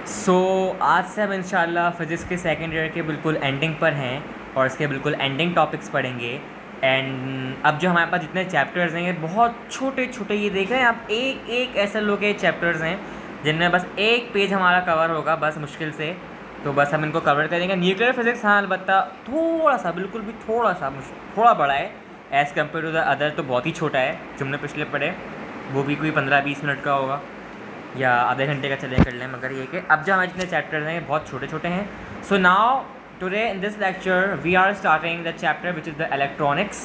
सो आज से हम इंशाल्लाह फ़िज़िक्स के सेकेंड ईयर के बिल्कुल एंडिंग पर हैं और इसके बिल्कुल एंडिंग टॉपिक्स पढ़ेंगे। एंड अब जो हमारे पास जितने चैप्टर्स हैं ये बहुत छोटे छोटे, ये देख रहे हैं आप, एक एक ऐसे लोग के चैप्टर्स हैं जिनमें बस एक पेज हमारा कवर होगा बस मुश्किल से। तो बस हम इनको कवर करेंगे। न्यूक्लियर फिज़िक्स हाँ अलबत्ता थोड़ा सा, बिल्कुल भी थोड़ा सा थोड़ा बड़ा है as compare to the other. तो बहुत ही छोटा है जो हमने पिछले पढ़े, वो भी कोई 15-20 मिनट का होगा या आधे घंटे का चले कर लें। मगर ये कि अब जो हमारे जितने चैप्टर्स हैं बहुत छोटे छोटे हैं। So now today in this lecture we are starting the chapter which is the electronics.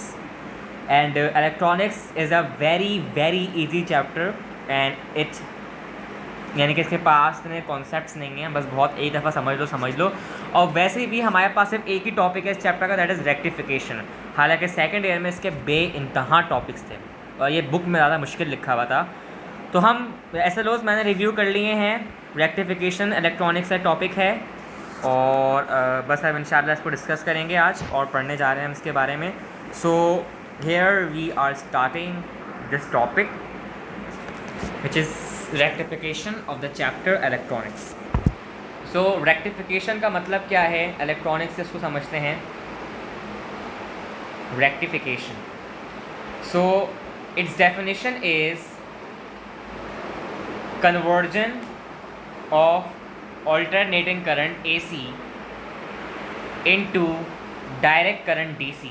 And electronics is a very very easy chapter and it, यानी कि इसके पास इतने कॉन्सेप्ट्स नहीं हैं, बस बहुत एक दफ़ा समझ लो। और वैसे भी हमारे पास सिर्फ एक ही टॉपिक है इस चैप्टर का, दैट इज़ रेक्टिफिकेशन। हालांकि सेकंड ईयर में इसके बेइंतहा टॉपिक्स थे और ये बुक में ज़्यादा मुश्किल लिखा हुआ था। तो हम SLOs मैंने रिव्यू कर लिए हैं। रेक्टिफिकेशन इलेक्ट्रॉनिक्स का टॉपिक है और बस हम इंशाल्लाह इसको डिस्कस करेंगे आज और पढ़ने जा रहे हैं हम इसके बारे में। So here we are starting this topic which is rectification of the chapter electronics. So rectification का मतलब क्या है, इलेक्ट्रॉनिक्स से इसको समझते हैं। Rectification, so its definition is conversion of alternating current AC into direct current DC,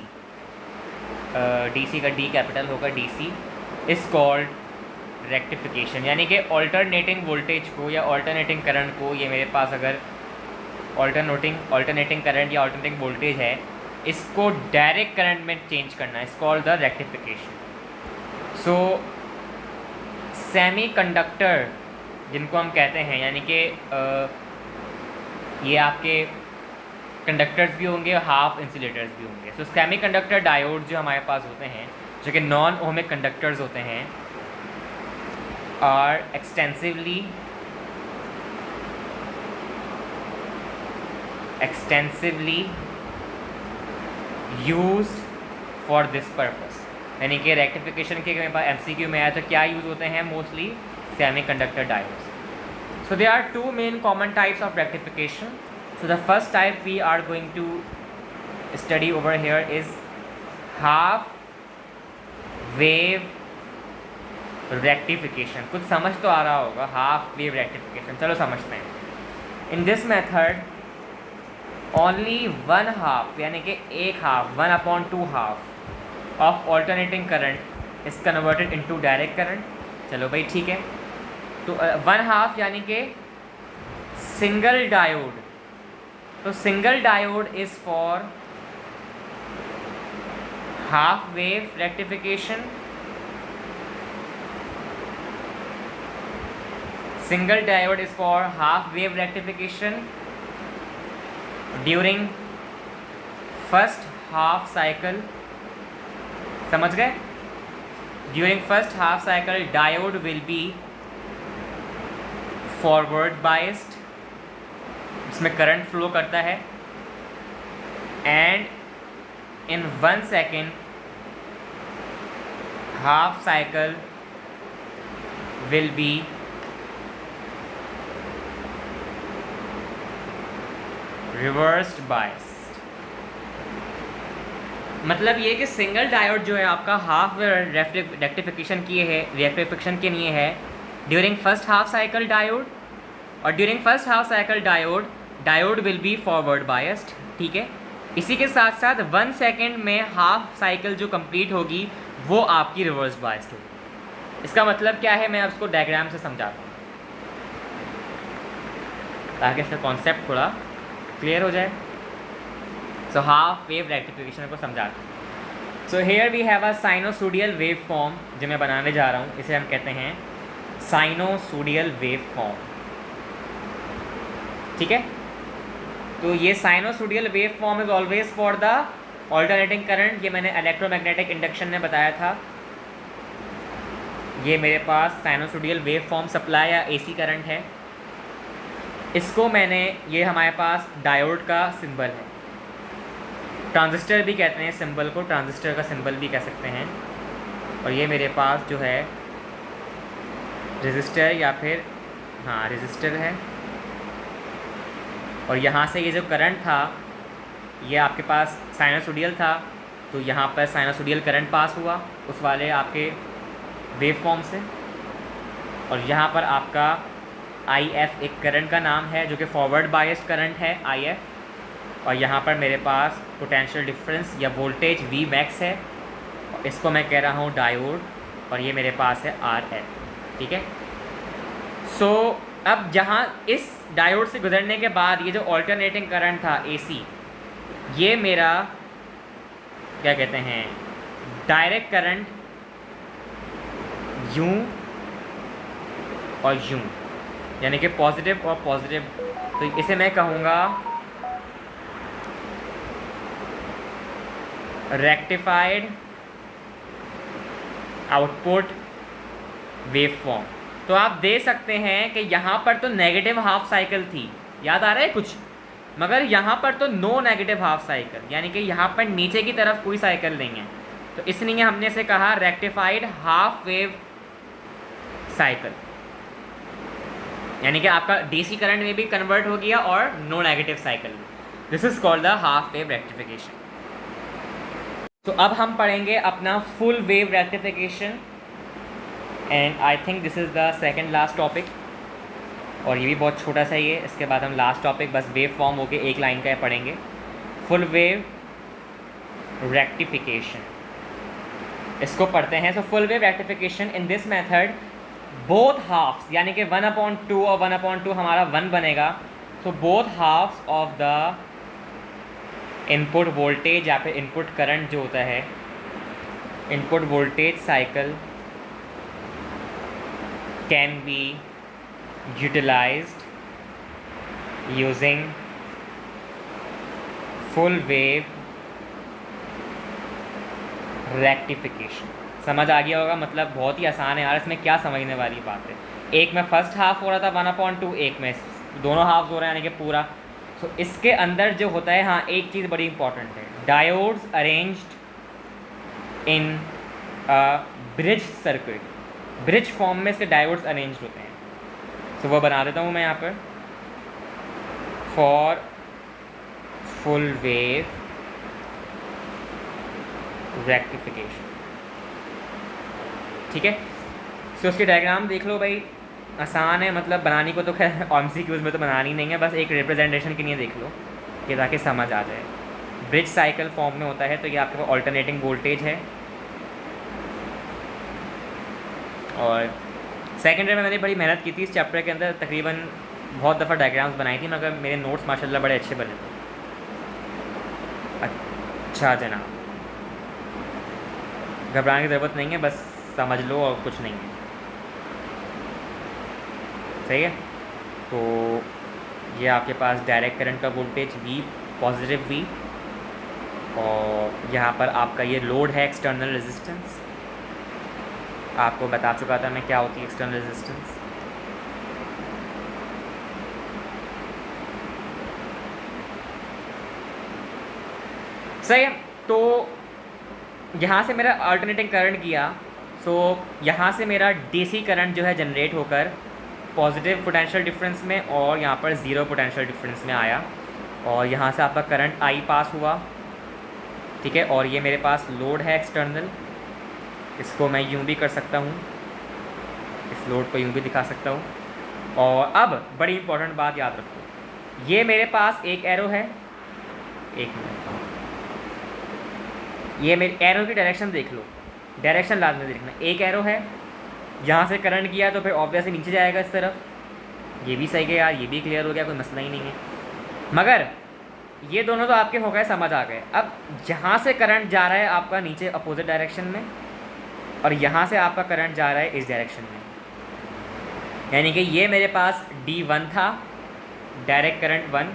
DC का D capital होगा, DC इज कॉल्ड रेक्टिफिकेशन। यानी कि ऑल्टरनेटिंग वोल्टेज को या ऑल्टरनेटिंग करंट को, ये मेरे पास अगर ऑल्टरनेटिंग करंट या ऑल्टरनेटिंग वोल्टेज है, इसको डायरेक्ट करंट में चेंज करना is called the rectification. So semi conductor जिनको हम कहते हैं, यानी कि ये आपके कंडक्टर्स भी होंगे और हाफ इंसुलेटर्स भी होंगे। सो सेमी कंडक्टर डायोड जो हमारे पास होते हैं, जो कि नॉन ओमिक कंडक्टर्स होते हैं, are extensively used for this purpose. यानी कि रेक्टिफिकेशन के मेरे पास MCQ में आया तो क्या यूज़ होते हैं, mostly semiconductor diodes. So there are two main common types of rectification. So the first type we are going to study over here is half wave rectification. कुछ समझ तो आ रहा होगा, half wave rectification, चलो समझते हैं। In this method only one half, यानी कि एक half, 1/2 half of alternating current is converted into direct current। चलो भाई ठीक है, तो 1/2 यानी कि सिंगल डायोड। तो single diode is for half wave rectification. Single diode is for half wave rectification during first half cycle. समझ गए? During first half cycle diode will be forward biased, इसमें करंट फ्लो करता है, and in 1 second half cycle will be reversed biased। मतलब ये कि single diode जो है आपका हाफ रेक्टिफिकेशन किए है, रेक्टिफिकेशन के लिए है during first half cycle diode, और during first half cycle diode will be forward biased. ठीक है, इसी के साथ साथ 1 सेकेंड में हाफ साइकिल जो कंप्लीट होगी वो आपकी रिवर्स बायस्ड होगी। इसका मतलब क्या है, मैं आपको डायग्राम से समझाता हूँ ताकि इसका कॉन्सेप्ट थोड़ा क्लियर हो जाए। सो हाफ वेव रेक्टिफिकेशन को समझाते हैं। So here we have a sinusoidal wave form जो मैं बनाने जा रहा हूँ, इसे हम कहते हैं साइनोसोडियल वेव फॉर्म। ठीक है, तो ये sinusoidal wave form is always for the alternating current. ये मैंने इलेक्ट्रोमैग्नेटिक इंडक्शन में बताया था। ये मेरे पास साइनोसोडियल वेव फॉर्म सप्लाई या AC करंट है। इसको मैंने, ये हमारे पास डायोड का सिंबल है, ट्रांजिस्टर भी कहते हैं सिंबल को, ट्रांजिस्टर का सिंबल भी कह सकते हैं। और ये मेरे पास जो है रेजिस्टर या फिर रेजिस्टर है। और यहाँ से ये जो करंट था ये आपके पास साइनसोडियल था, तो यहाँ पर साइनसोडियल करंट पास हुआ उस वाले आपके वेव फॉर्म से। और यहाँ पर आपका आई एफ एक करंट का नाम है जो कि फॉरवर्ड बायस्ड करंट है आई एफ। और यहाँ पर मेरे पास पोटेंशियल डिफरेंस या वोल्टेज वी मैक्स है, और इसको मैं कह रहा हूँ डायोड, और ये मेरे पास है आर एल। ठीक है। सो अब जहाँ इस डायोड से गुजरने के बाद ये जो ऑल्टरनेटिंग करंट था एसी, ये मेरा क्या कहते हैं डायरेक्ट करंट यूं और यूं, यानी कि पॉजिटिव और पॉजिटिव, तो इसे मैं कहूँगा रेक्टिफाइड आउटपुट वेव फॉर्म। तो आप दे सकते हैं कि यहाँ पर तो नेगेटिव हाफ साइकिल थी, याद आ रहा है कुछ, मगर यहाँ पर तो नो नेगेटिव हाफ साइकिल, यानी कि यहाँ पर नीचे की तरफ कोई साइकिल नहीं है, तो इसलिए हमने इसे कहा रेक्टिफाइड हाफ वेव साइकिल, यानी कि आपका डीसी करंट में भी कन्वर्ट हो गया और no negative cycle. This is called the half wave rectification. तो अब हम पढ़ेंगे अपना full wave rectification, and I think this is the second last topic, और ये भी बहुत छोटा सा ही है। इसके बाद हम लास्ट टॉपिक बस वेव फॉर्म होके एक लाइन का पढ़ेंगे, फुल वेव रेक्टिफिकेशन, इसको पढ़ते हैं। So full wave rectification in this method both halves, यानी कि 1/2 और 1/2 हमारा 1 बनेगा, तो both halves of the input voltage या फिर इनपुट करंट जो होता है, input voltage cycle can be utilized using full wave rectification. समझ आ गया होगा, मतलब बहुत ही आसान है यार, इसमें क्या समझने वाली बात है। एक में फर्स्ट हाफ हो रहा था 1/2, एक में दोनों हाफ हो रहे हैं, यानी कि पूरा। तो इसके अंदर जो होता है, हाँ एक चीज़ बड़ी इंपॉर्टेंट है, diodes arranged in bridge circuit, bridge form में इसके डायोड्स अरेंज होते हैं। तो वो बना देता हूँ मैं यहाँ पर, फॉर फुल वेव रेक्टिफिकेशन। ठीक है। तो उसके डायग्राम देख लो भाई, आसान है, मतलब बनानी को तो खैर एमसीक्यूज़ में तो बनानी नहीं है, बस एक रिप्रेजेंटेशन के लिए देख लो कि ताकि समझ आ जाए। ब्रिज साइकिल फॉर्म में होता है, तो ये आपके पास ऑल्टरनेटिंग वोल्टेज है, और सेकेंड ईयर में मैंने बड़ी मेहनत की थी इस चैप्टर के अंदर, तकरीबन बहुत दफ़ा डायग्राम्स बनाई थी, मगर मेरे नोट्स माशाल्लाह बड़े अच्छे बने थे। अच्छा जनाब, घबराने की ज़रूरत नहीं है, बस समझ लो और कुछ नहीं है। सही है। तो ये आपके पास डायरेक्ट करंट का वोल्टेज V, पॉजिटिव V, और यहाँ पर आपका ये लोड है एक्सटर्नल रेजिस्टेंस। आपको बता चुका था मैं क्या होती है एक्सटर्नल रेजिस्टेंस। सही है। तो यहाँ से मेरा अल्टरनेटिंग करंट किया, सो यहाँ से मेरा डीसी करंट जो है जनरेट होकर पॉजिटिव पोटेंशियल डिफरेंस में और यहाँ पर ज़ीरो पोटेंशियल डिफरेंस में आया, और यहाँ से आपका करंट आई पास हुआ। ठीक है। और ये मेरे पास लोड है एक्सटर्नल, इसको मैं यूँ भी कर सकता हूँ, इस लोड को यूँ भी दिखा सकता हूँ। और अब बड़ी इंपॉर्टेंट बात याद रखो, ये मेरे पास एक एरो है, एक मिनट, ये मेरे एरो की डायरेक्शन देख लो, डायरेक्शन लाजमी देखना। एक एरो है, यहाँ से करंट किया तो फिर ऑब्वियसली नीचे जाएगा इस तरफ, ये भी सही है यार, ये भी क्लियर हो गया, कोई मसला ही नहीं है। मगर ये दोनों तो आपके हो गए, समझ आ गए। अब यहाँ से करंट जा रहा है आपका नीचे अपोजिट डायरेक्शन में, और यहाँ से आपका करंट जा रहा है इस डायरेक्शन में, यानी कि ये मेरे पास D1 था, direct current 1,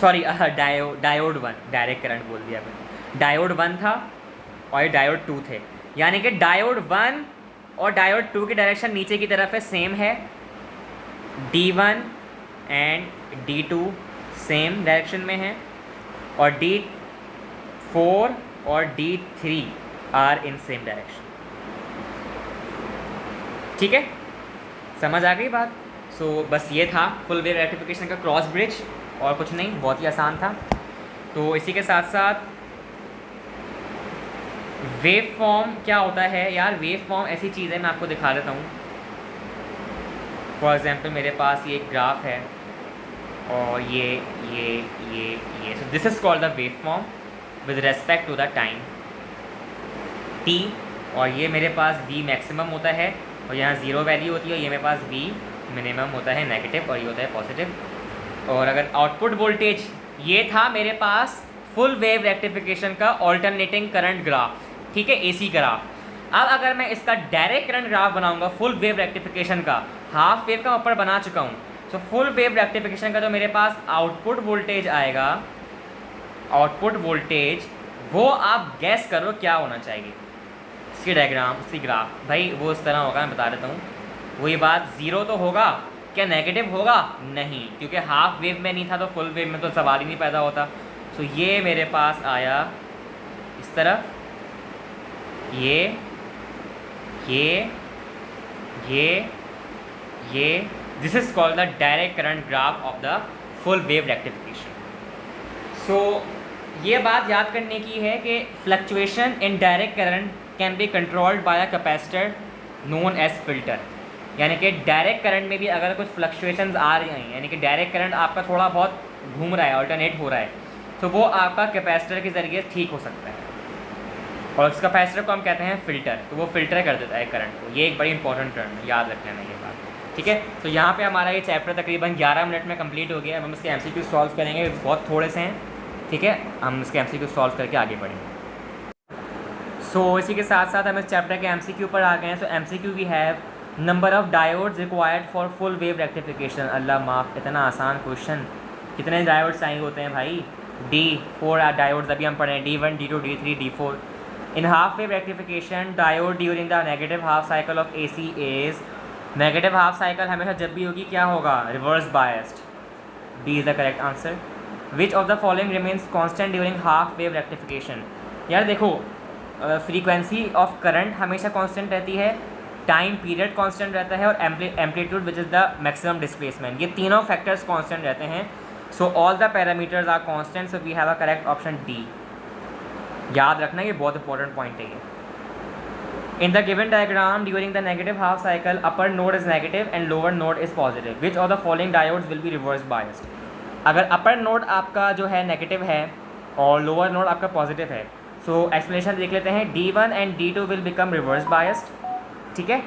sorry diode 1, direct current बोल दिया मैंने, डायोड 1 था और ये डायोड 2 थे, यानी कि डायोड 1 और डायोड 2 की डायरेक्शन नीचे की तरफ है, सेम है। D1 and D2 same direction में है, और D4 और D3 are in same direction. ठीक है, समझ आ गई बात। सो बस ये था फुल वेव रेक्टिफिकेशन का क्रॉस ब्रिज। और कुछ नहीं, बहुत ही आसान था। तो इसी के साथ साथ वेव फॉर्म क्या होता है यार, वेव फॉर्म ऐसी चीज़ है, मैं आपको दिखा देता हूँ। फॉर एग्जांपल मेरे पास ये एक ग्राफ है और ये so this is called the wave form with respect to the time t, और ये मेरे पास v मैक्सिमम होता है और यहाँ ज़ीरो वैल्यू होती है, और ये मेरे पास v मिनिमम होता है नेगेटिव, और ये होता है पॉजिटिव। और अगर आउटपुट वोल्टेज ये था मेरे पास फुल वेव रेक्टिफिकेशन का ऑल्टरनेटिंग करंट ग्राफ, ठीक है, AC ग्राफ। अब अगर मैं इसका डायरेक्ट करंट ग्राफ बनाऊंगा फुल वेव रेक्टिफिकेशन का, हाफ वेव का ऊपर बना चुका हूँ, तो फुल वेव रेक्टिफिकेशन का जो मेरे पास आउटपुट वोल्टेज आएगा, आउटपुट वोल्टेज वो आप गैस करो क्या होना चाहिए। इसकी डायग्राम, इसकी ग्राफ भाई वो इस तरह होगा, मैं बता देता हूँ। वही बात, ज़ीरो तो होगा, क्या नेगेटिव होगा? नहीं, क्योंकि हाफ वेव में नहीं था तो फुल वेव में तो सवाल ही नहीं पैदा होता। सो ये मेरे पास आया इस तरफ, ये this is called the direct current graph of the full wave rectification. So ये बात याद करने की है कि fluctuation in direct current can be controlled by a capacitor known as filter. यानी कि डायरेक्ट करंट में भी अगर कुछ फ्लक्चुएशंस आ रही हैं, यानी कि डायरेक्ट करंट आपका थोड़ा बहुत घूम रहा है, अल्टरनेट हो रहा है, तो वो आपका कैपेसिटर के ज़रिए ठीक हो सकता है, और उस कैपेसिटर को हम कहते हैं फ़िल्टर। तो वो फ़िल्टर कर देता है करंट को। ये एक बड़ी इंपॉर्टेंट टर्म है, याद रखना है ये बात, ठीक है। तो यहाँ पे हमारा ये चैप्टर तकरीबन 11 मिनट में कंप्लीट हो गया। अब हम इसके MCQ सॉल्व करेंगे, बहुत थोड़े से हैं, ठीक है। हम इसके MCQ सॉल्व करके आगे बढ़ेंगे। सो इसी के साथ साथ हम इस चैप्टर के MCQ पर आ गए हैं। So MCQ we have number of diodes required for full wave rectification. अल्लाह माफ़, इतना आसान क्वेश्चन। कितने डायोड्स चाहिए होते हैं भाई? D4 डायोड्स अभी हम पढ़े, D1, D2, D3, D4। In half wave rectification, diode during the negative half cycle of AC is, negative half cycle हमेशा जब भी होगी क्या होगा? reverse biased. D is the correct answer. Which of the following remains constant during half wave rectification? यार देखो, frequency of current हमेशा constant रहती है, टाइम पीरियड constant रहता है, और amplitude which is the maximum displacement, ये तीनों factors constant रहते हैं। So all the parameters are constant, so we have a correct option D. याद रखना, ये बहुत इंपॉर्टेंट पॉइंट है ये। In the given diagram during the negative half cycle upper node is negative and lower node is positive, which of the following diodes will be reverse biased. अगर अपर node आपका जो है नेगेटिव है और lower node आपका positive है, सो explanation देख लेते हैं। D1 and D2 will become reverse biased, ठीक है।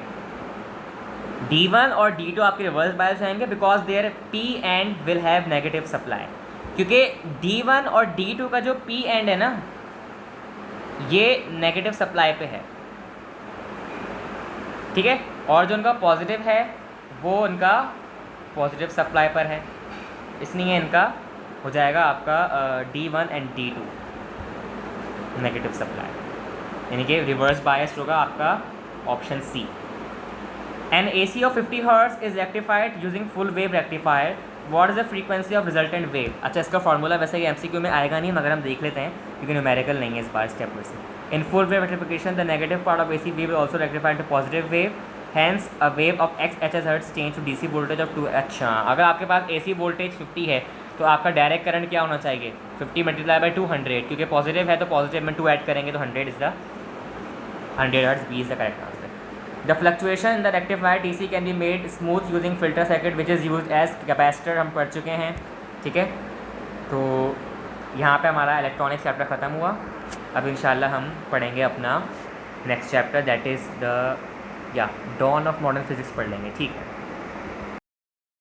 D1 और D2 आपके रिवर्स बायस रहेंगे because there P and will have negative supply, क्योंकि D1 और D2 का जो P एंड है ना, ये नेगेटिव सप्लाई पे है, ठीक है, और जो उनका पॉजिटिव है वो उनका पॉजिटिव सप्लाई पर है, इसलिए इनका हो जाएगा आपका D1 and D2 negative supply, यानी कि रिवर्स बायस्ड होगा आपका option C। An AC of 50 hertz is rectified using full wave rectifier, what is the frequency of resultant wave. अच्छा, इसका फार्मूला वैसे ये MCQ में आएगा नहीं, मगर हम देख लेते हैं क्योंकि न्यूमेरिकल नहीं है इस बार स्टेप से। In full wave rectification the negative part of AC wave also rectified to positive wave, hence a wave of XHS hertz change to DC voltage of 2। अच्छा, अगर आपके पास AC वोल्टेज 50 है तो आपका डायरेक्ट करंट क्या होना चाहिए? 50 मल्टीप्लाई बाई 200, क्योंकि पॉजिटिव है तो पॉजिटिव में 2 ऐड करेंगे तो 100 is the 100 hertz, B is the correct answer. The fluctuation in the rectified DC can be made smooth using filter circuit which is used as capacitor, हम पढ़ चुके हैं, ठीक है। तो यहाँ पे हमारा इलेक्ट्रॉनिक्स चैप्टर ख़त्म हुआ। अब इंशाल्लाह हम पढ़ेंगे अपना next chapter, that is the dawn of modern physics पढ़ लेंगे, ठीक है।